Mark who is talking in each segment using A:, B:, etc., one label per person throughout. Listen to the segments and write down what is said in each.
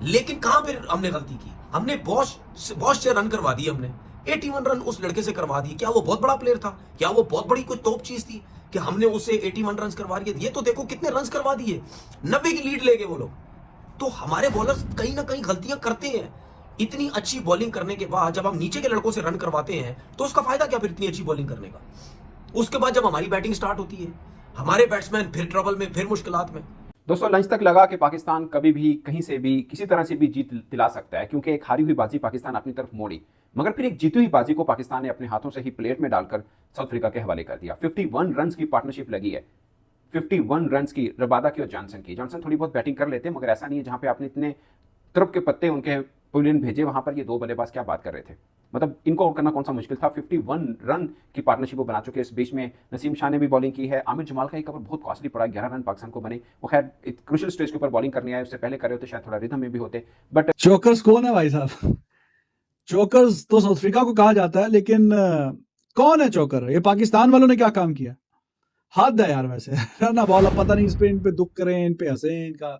A: लेकिन कहां पर हमने गलती की? हमने बॉश से रन करवा दिए, हमने 81 रन उस लड़के से करवा दिए। क्या वो बहुत बड़ा प्लेयर था? क्या वो बहुत बड़ी कोई टॉप चीज थी कि हमने उससे 81 रन करवा दिए? ये तो देखो कितने रन करवा दिए, 90 की लीड ले गए वो लोग। तो हमारे बॉलर्स कहीं ना कहीं गलतियां करते हैं। इतनी अच्छी बॉलिंग करने के बाद जब हम नीचे के लड़कों से रन करवाते हैं तो उसका फायदा क्या फिर इतनी अच्छी बॉलिंग करने का? उसके बाद जब हमारी बैटिंग स्टार्ट होती है, हमारे बैट्समैन फिर ट्रबल में, फिर मुश्किलात में।
B: दोस्तों, लंच तक लगा कि पाकिस्तान कभी भी कहीं से भी किसी तरह से भी जीत दिला सकता है, क्योंकि एक हारी हुई बाजी पाकिस्तान अपनी तरफ मोड़ी, मगर फिर एक जीती हुई बाजी को पाकिस्तान ने अपने हाथों से ही प्लेट में डालकर साउथ अफ्रीका के हवाले कर दिया। 51 रन की पार्टनरशिप लगी है, 51 रन की रबादा की और जॉनसन की। जॉनसन थोड़ी बहुत बैटिंग कर लेते हैं, मगर ऐसा नहीं है जहां पे आपने इतने तुरप के पत्ते उनके पवेलियन भेजे, वहां पर ये दो बल्लेबाज क्या बात कर रहे थे। मतलब इनको आउट करना कौन सा मुश्किल था। 51 रन की पार्टनरशिप वो बना चुके हैं। इस बीच में नसीम शाह ने भी बॉलिंग की है। आमिर जमाल का एक ओवर बहुत कॉस्टली पड़ा, 11 रन पाकिस्तान को बने। वो खैर एक क्रूशियल स्टेज के ऊपर बॉलिंग करने आए, उससे पहले कर रहे होते शायद थोड़ा रिदम में भी होते। बट
C: चोकर्स कौन है भाई साहब? चोकर्स तो साउथ अफ्रीका को कहा जाता है, लेकिन कौन है चोकर? ये पाकिस्तान वालों ने क्या काम किया? हद है यार। वैसे रन बॉल, अब पता नहीं इस पे इन पे दुख करें, इन पे हंसें, इनका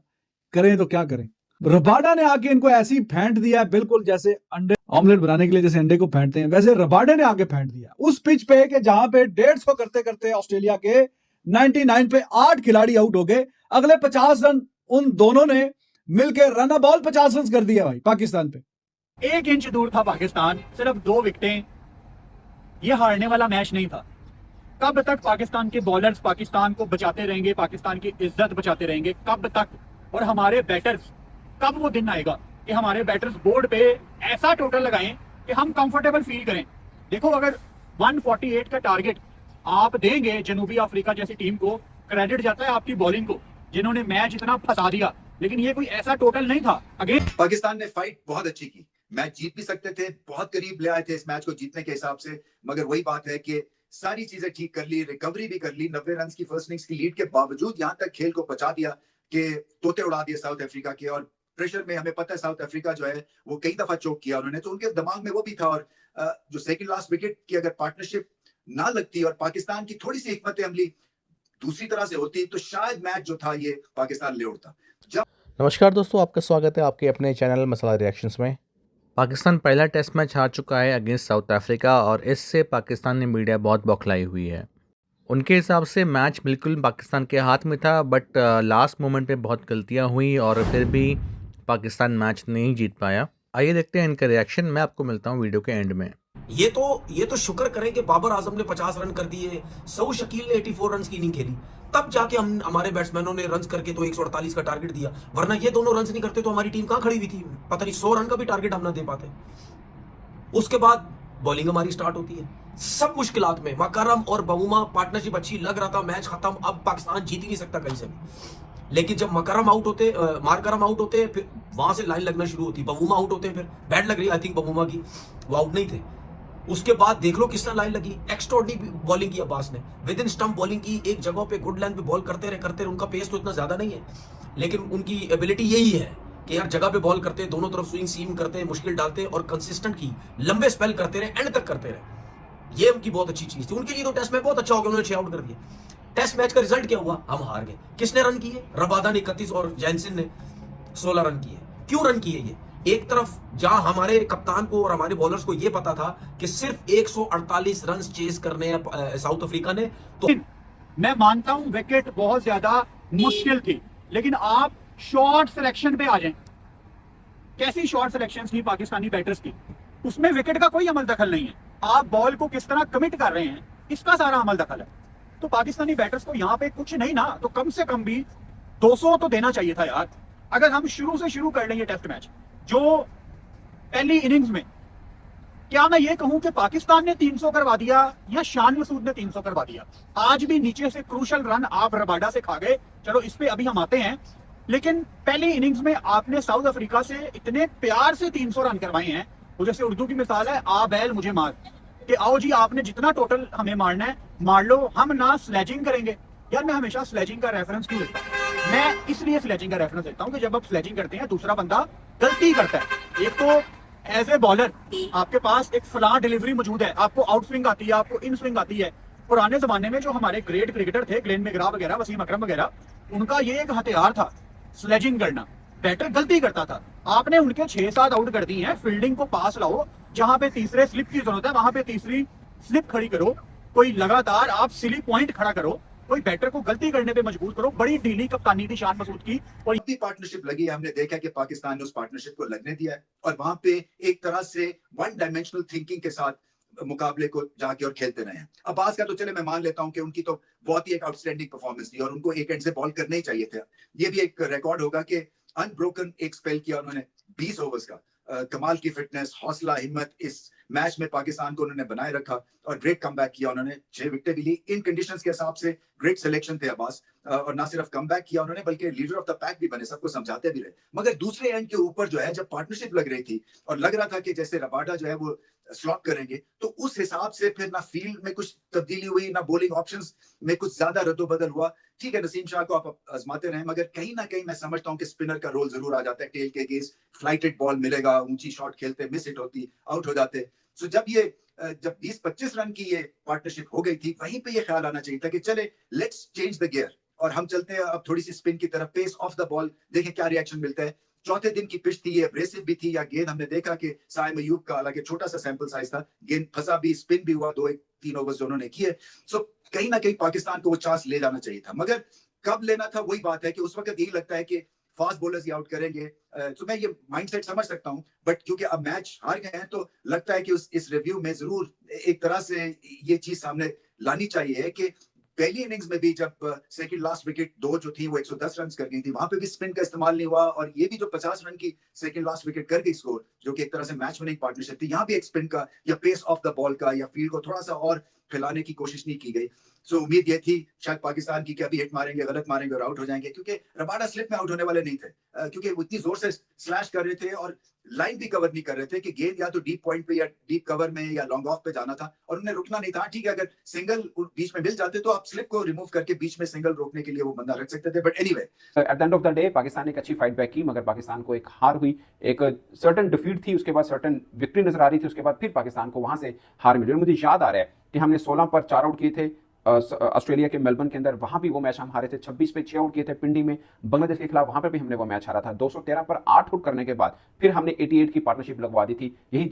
C: करें तो क्या करें। रबाडा ने आके इनको ऐसी फेंट दिया है, बिल्कुल जैसे अंडे ऑमलेट बनाने के लिए जैसे अंडे को फेंटते हैं, वैसे रबाडे ने आके फेंट दिया उस पिच पे कि जहां पे 150 करते करते ऑस्ट्रेलिया के 99 पे 8 खिलाड़ी आउट हो गए। अगले 50 रन उन दोनों ने मिलकर रन बॉल 50 रन कर दिया भाई पाकिस्तान पे।
D: 1 इंच दूर था पाकिस्तान, सिर्फ 2 विकेटें। ये हारने वाला मैच नहीं था। कब तक पाकिस्तान के बॉलर्स पाकिस्तान को बचाते रहेंगे, पाकिस्तान की इज्जत बचाते रहेंगे? कब तक? और हमारे बैटर्स, कब वो दिन आएगा कि हमारे बैटर्स बोर्ड पे ऐसा टोटल लगाएं कि हम कंफर्टेबल फील करें? देखो, अगर 148 का टारगेट आप देंगे जनूबी अफ्रीका जैसी टीम को, क्रेडिट जाता है आपकी बॉलिंग को, जिन्होंने मैच इतना फंसा दिया। लेकिन ये कोई ऐसा टोटल नहीं था। अगेन
E: पाकिस्तान ने फाइट बहुत अच्छी की, मैच जीत भी सकते थे, बहुत करीब ले आए थे इस मैच को जीतने के हिसाब से, मगर वही बात है कि सारी चीजें ठीक कर ली, रिकवरी भी कर ली। 90 रन की फर्स्ट इनिंग्स की लीड के बावजूद यहाँ तक खेल को पहुंचा दिया कि तोते उड़ा दिए साउथ अफ्रीका के। और प्रेशर में हमें पता है साउथ अफ्रीका जो है वो कई दफा चोक किया उन्होंने, तो उनके दिमाग में वो भी था। और जो सेकंड लास्ट विकेट की अगर पार्टनरशिप ना लगती और पाकिस्तान की थोड़ी सी हिकमत अमली दूसरी तरह से होती तो शायद मैच जो था ये पाकिस्तान ले उड़ता।
F: नमस्कार दोस्तों, आपका स्वागत है आपके अपने चैनल मसाला रिएक्शंस में। पाकिस्तान पहला टेस्ट मैच हार चुका है अगेंस्ट साउथ अफ्रीका और इससे पाकिस्तानी मीडिया बहुत बौखलाई हुई है। उनके हिसाब से मैच बिल्कुल पाकिस्तान के हाथ में था, बट लास्ट मोमेंट में बहुत गलतियां हुई और फिर भी पाकिस्तान मैच नहीं जीत पाया। आइए देखते हैं इनका रिएक्शन। मैं आपको मिलता हूँ वीडियो के एंड में।
A: ये तो शुक्र करें कि बाबर आजम ने 50 रन कर दिए, सऊद शकील ने 84 रन की इनिंग खेली, तब जाके हमारे बैट्समैनों ने रन करके तो 148 का टारगेट दिया। वरना ये दोनों रन नहीं करते तो हमारी टीम कहां खड़ी हुई थी? पता नहीं 100 रन का भी टारगेट हम ना दे पाते। उसके बाद बॉलिंग हमारी स्टार्ट होती है, सब मुश्किलात में। मकरम और बवूमा पार्टनरशिप अच्छी लग रहा था, मैच खत्म, अब पाकिस्तान जीत ही नहीं सकता कहीं से भी। लेकिन जब मकरम आउट होते, मारकरम आउट होते, फिर वहां से लाइन लगना शुरू होती। बवूमा आउट होते, फिर बैट लग रही आई थिंक बवूमा की, वो आउट नहीं थे। उसके बाद देख लो किस तरह लाइन लगी, एक्स्ट्राऑर्डिनरी बॉलिंग की अब्बास ने, विद इन स्टंप बॉलिंग की, एक जगह पे गुड लेंथ पे बॉल करते रहे। उनका पेस तो इतना ज्यादा नहीं है, लेकिन उनकी एबिलिटी यही है कि यार जगह पे बॉल करते, दोनों तरफ स्विंग सीम करते, मुश्किल डालते और कंसिस्टेंट की लंबे स्पेल करते रहे, एंड तक करते रहे। ये उनकी बहुत अच्छी चीज थी। उनके लिए तो टेस्ट मैच बहुत अच्छा हो गया, उन्होंने 6 आउट कर दिए। टेस्ट मैच का रिजल्ट क्या हुआ? हम हार गए। किसने रन किए? रबादा ने 31 और जैनसन ने 16 रन किए। क्यों रन किए? ये एक तरफ जहां हमारे कप्तान को और हमारे बॉलर्स को यह पता था कि सिर्फ 148 रन चेस करने हैं साउथ अफ्रीका ने, तो
D: मैं मानता हूं विकेट बहुत ज्यादा मुश्किल थी, लेकिन आप शॉर्ट सिलेक्शन पे आ जाएं। कैसी शॉर्ट सिलेक्शन थी पाकिस्तानी बैटर्स की, उसमें विकेट का कोई अमल दखल नहीं है। आप बॉल को किस तरह कमिट कर रहे हैं, इसका सारा अमल दखल है। तो पाकिस्तानी बैटर्स को यहाँ पे कुछ नहीं ना, तो कम से कम भी 200 तो देना चाहिए था यार। अगर हम शुरू से शुरू कर लेंगे टेस्ट मैच, जो पहली इनिंग्स में, क्या मैं ये कहूं कि पाकिस्तान ने 300 करवा दिया या शान मसूद ने 300 करवा दिया? आज भी नीचे से क्रूशल रन आप रबाडा से खा गए, चलो इस पे अभी हम आते हैं। लेकिन पहली इनिंग्स में आपने साउथ अफ्रीका से इतने प्यार से 300 रन करवाए हैं। वो जैसे उर्दू की मिसाल है, आ बैल मुझे मार, कि आओ जी आपने जितना टोटल हमें मारना है मार लो, हम ना स्लेजिंग करेंगे। यार मैं हमेशा स्लेजिंग का रेफरेंस क्यों देता हूं? मैं इसलिए स्लेजिंग का रेफरेंस देता हूं कि जब आप स्लेजिंग करते हैं दूसरा बंदा गलती करता है। एक तो एज ए बॉलर आपके पास एक फलां डिलीवरी मौजूद है, आपको आउट स्विंग आती है, आपको इन स्विंग आती है। पुराने जमाने में जो हमारे ग्रेट क्रिकेटर थे, ग्लेन मैग्रा वगैरह, वसीम अकरम वगैरह, उनका ये एक हथियार था स्लेजिंग करना। बैटर गलती करता था। आपने उनके 6-7 आउट कर दिए हैं। फील्डिंग को पास लाओ, जहां पे तीसरे स्लिप की जरूरत है वहां पे तीसरी स्लिप खड़ी करो, कोई लगातार आप सिली पॉइंट खड़ा करो, कोई बैटर को गलती करने पे मजबूर करो। बड़ी ढीली कप्तानी थी शान मसूद की। और
E: भी पार्टनरशिप लगी है, हमने देखा कि पाकिस्तान ने उस पार्टनरशिप को लगने दिया है और वहां पे एक तरह से वन डायमेंशनल थिंकिंग के साथ मुकाबले को जाके और खेलते रहे हैं। अब्बास का तो चले मैं मान लेता हूं कि उनकी तो बहुत ही एक आउटस्टैंडिंग परफॉर्मेंस थी और उनको एक एंड से बॉल करना ही चाहिए था। ये भी एक रिकॉर्ड होगा कि अनब्रोकन एक स्पेल किया उन्होंने 20 ओवर्स का। कमाल की फिटनेस, हौसला, हिम्मत इस मैच में पाकिस्तान को उन्होंने बनाए रखा और ग्रेट कमबैक किया उन्होंने। 6 विकेटें भी ली इन कंडीशंस के हिसाब से। ग्रेट सिलेक्शन थे अब्बास और ना सिर्फ कमबैक किया उन्होंने बल्कि लीडर ऑफ द पैक भी बने, सबको समझाते भी रहे। मगर दूसरे एंड के ऊपर जो है जब पार्टनरशिप लग रही थी और लग रहा था कि जैसे रबाडा जो है वो स्लॉट करेंगे, तो उस हिसाब से फिर ना फील्ड में कुछ तब्दीली हुई, ना बॉलिंग ऑप्शंस में कुछ ज्यादा रद्दोबदल हुआ। ठीक है, नसीम शाह को आप आजमाते रहे, मगर कहीं ना कहीं मैं समझता हूं कि स्पिनर का रोल जरूर आ जाता है। टेल के अगेंस्ट फ्लाइटेड बॉल मिलेगा, ऊंची शॉट खेलते, मिस हिट होती, आउट हो जाते। सो जब 20-25 रन की ये पार्टनरशिप हो गई थी, वहीं पे ये ख्याल आना चाहिए था कि चले लेट्स चेंज द गियर और हम चलते हैं अब थोड़ी सी स्पिन की तरफ, पेस ऑफ द बॉल, देखें क्या रिएक्शन मिलता है। चौथे दिन की पिच थी, ये एब्रेसिव भी थी, या गेंद हमने देखा कि साइम अयूब का, हालांकि छोटा सा सैंपल साइज था, गेंद फंसा भी, स्पिन भी हुआ 2-3 ओवर्स जो उन्होंने किए। सो कहीं ना कहीं पाकिस्तान को वो चांस ले जाना चाहिए था, मगर कब लेना था वही बात है कि उस वक्त यही लगता है कि फास्ट बॉलर्स ही आउट करेंगे। तो मैं ये माइंडसेट समझ सकता हूं, बट क्योंकि अब मैच हार गए हैं तो लगता है कि इस रिव्यू में जरूर एक तरह से ये चीज सामने लानी चाहिए कि पहली इनिंग्स में भी जब सेकंड लास्ट विकेट 2 जो थी वो 110 रन कर गई थी, वहां पे भी स्पिन का इस्तेमाल नहीं हुआ और ये भी जो 50 रन की सेकंड लास्ट विकेट कर गई स्कोर, जो कि एक तरह से मैच विनिंग पार्टनरशिप थी, यहाँ भी एक स्पिन का या पेस ऑफ द बॉल का या फील्ड को थोड़ा सा और फैलाने की कोशिश नहीं की गई। सो उम्मीद ये थी शायद पाकिस्तान की कि अभी हिट मारेंगे, गलत मारेंगे और आउट हो जाएंगे, क्योंकि रबाडा स्लिप में आउट होने वाले नहीं थे, क्योंकि वो इतनी जोर से स्लैश कर रहे थे और लाइन भी कवर नहीं कर रहे थे कि गेंद या तो डीप पॉइंट पे या डीप कवर में या लॉन्ग ऑफ पे जाना था और उन्हें रुकना नहीं था। ठीक है, अगर सिंगल बीच में मिल जाते तो आप स्लिप को रिमूव करके बीच में सिंगल रोकने के लिए वो बंदा रख सकते थे, but anyway
B: at the end of the day Pakistan ने एक अच्छी फाइट बैक की, मगर पाकिस्तान को एक हार हुई, एक सर्टन डिफीट थी, उसके बाद सर्टन विक्ट्री नजर आ रही थी, उसके बाद फिर पाकिस्तान को वहां से हार मिली। और मुझे याद आ रहा है कि हमने 16 पर 4 आउट किए थे ऑस्ट्रेलिया के मेलबर्न के अंदर, वहां भी वो मैच हम हारे थे। 26 पे 6 आउट किए थे पिंडी में बांग्लादेश के खिलाफ, वहां पर भी हमने वो मैच हारा था। 213 पर 8 आउट करने के बाद फिर हमने 88 की पार्टनरशिप लगवा दी थी। यही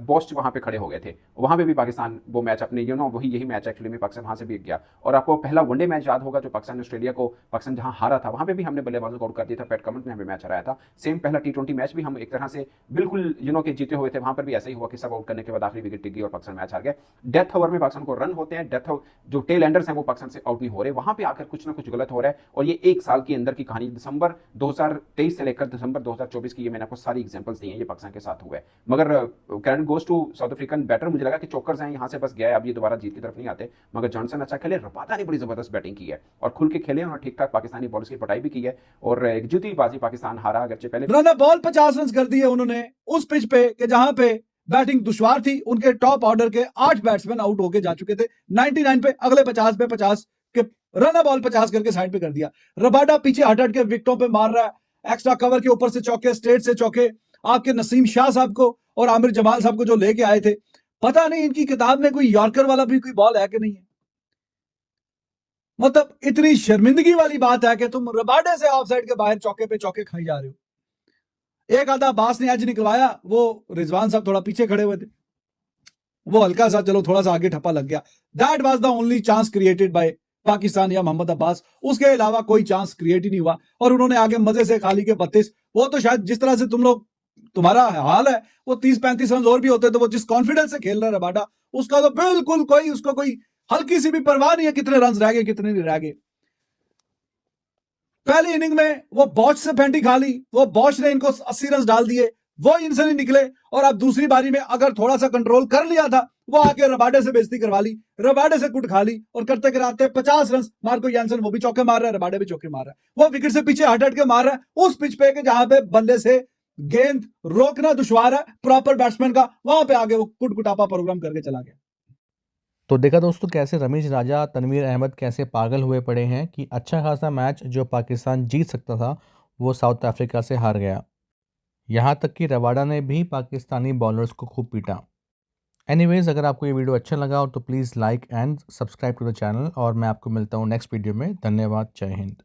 B: बोस्ट वहां पे खड़े हो गए थे, वहां पे भी पाकिस्तान वो मैच अपने वही यही मैच एक्चुअली में पाकिस्तान वहां से भी गया। और आपको पहला वनडे मैच याद होगा जो पाकिस्तान ऑस्ट्रेलिया को पाकिस्तान जहां हारा था, वहां पे भी हमने बल्लेबाजों को आउट कर दिया था। पैट कमिंस ने हमें मैच हराया था। सेम पहला T20 मैच भी हम एक तरह से बिल्कुल के जीते हुए थे, वहां पर भी ऐसा ही हुआ कि सब आउट करने के बाद आखिरी विकेट टिक गई और पाकिस्तान मैच हार गया। डेथ ओवर में पाकिस्तान को रन होते हैं, डेथ जो टेल एंडर्स हैं वो पाकिस्तान से आउट नहीं हो रहे, वहां पे आकर कुछ ना कुछ गलत हो रहा है। और ये एक साल के अंदर की कहानी, दिसंबर 2023 से लेकर दिसंबर 2024 की, ये मैंने आपको सारी एग्जांपल्स दी हैं, ये पाकिस्तान के साथ हुआ है। मगर credit goes to South African batter. मुझे लगा कि चौकर्स हैं, यहां से बस गया, अब ये दोबारा जीत की तरफ नहीं आते, मगर जॉनसन अच्छा खेले, रबादा ने बड़ी जबरदस्त बैटिंग की है और खुल के खेले और ठीक ठाक पाकिस्तानी बॉलर्स की पटाई भी की है और एक जीती बाजी पाकिस्तान हारा, अगरचे पहले
C: रन बॉल 50 रन कर दिए उन्होंने उस पिच पे कि जहां पे बैटिंग दुश्वार थी। उनके टॉप ऑर्डर के 8 बैट्समैन आउट होके जा चुके थे 99 पे, अगले 50 पे 50 के रन बॉल 50 करके साइड पे कर दिया। रबाडा पीछे हट के विकेटों पे मार रहा है, एक्स्ट्रा कवर के ऊपर से चौके, स्ट्रेट से चौके। आपके नसीम शाह साहब को और आमिर जमाल साहब को जो लेके आए थे, पता नहीं इनकी किताब में कोई यॉर्कर वाला भी कोई बॉल है कि नहीं है। मतलब इतनी शर्मिंदगी वाली बात है कि तुम रबाडे से ऑफ साइड के बाहर चौके पे चौके खाई जा रहे हो। एक आधा बास ने आज निकलवाया, वो रिजवान साहब थोड़ा पीछे खड़े हुए थे, वो हल्का सा चलो थोड़ा सा आगे ठप्पा लग गया। That was the only chance created by Pakistan या मोहम्मद अब्बास, उसके अलावा कोई चांस क्रिएट ही नहीं हुआ और उन्होंने आगे मजे से खाली के 32। वो तो शायद जिस तरह से तुम्हारा हाल है, वो 30-35 रन और भी होते तो वो जिस कॉन्फिडेंस से खेल रहा है रबाडा, उसका तो बिल्कुल उसको कोई हल्की सी भी परवाह नहीं है कितने रन रह गए कितने नहीं रह गए। पहली इनिंग में वो बॉच से फेंटी खा ली, वो बॉच ने इनको 80 रन डाल दिए, वो इनसे नहीं निकले। और अब दूसरी बारी में अगर थोड़ा सा कंट्रोल कर लिया था, वो आके रबाडे से बेइज्जती करवा ली, रबाडे से कुट खा ली और करते कराते 50 रन। मार्को यानसन वो भी चौके मार रहा है, रबाडे भी चौके मार रहा है, वो विकेट से पीछे हट के मार रहा है उस पिच पे जहां पे बल्ले से गेंद रोकना दुश्वार है प्रॉपर बैट्समैन का, वहां पे आगे वो कुटकुटापा प्रोग्राम करके चला गया।
F: तो देखा दोस्तों कैसे रमीज राजा, तनवीर अहमद कैसे पागल हुए पड़े हैं कि अच्छा खासा मैच जो पाकिस्तान जीत सकता था वो साउथ अफ्रीका से हार गया। यहाँ तक कि रबाडा ने भी पाकिस्तानी बॉलर्स को खूब पीटा। एनीवेज, अगर आपको ये वीडियो अच्छा लगा हो तो please like and subscribe to the channel और मैं आपको मिलता हूँ नेक्स्ट वीडियो में। धन्यवाद, जय हिंद।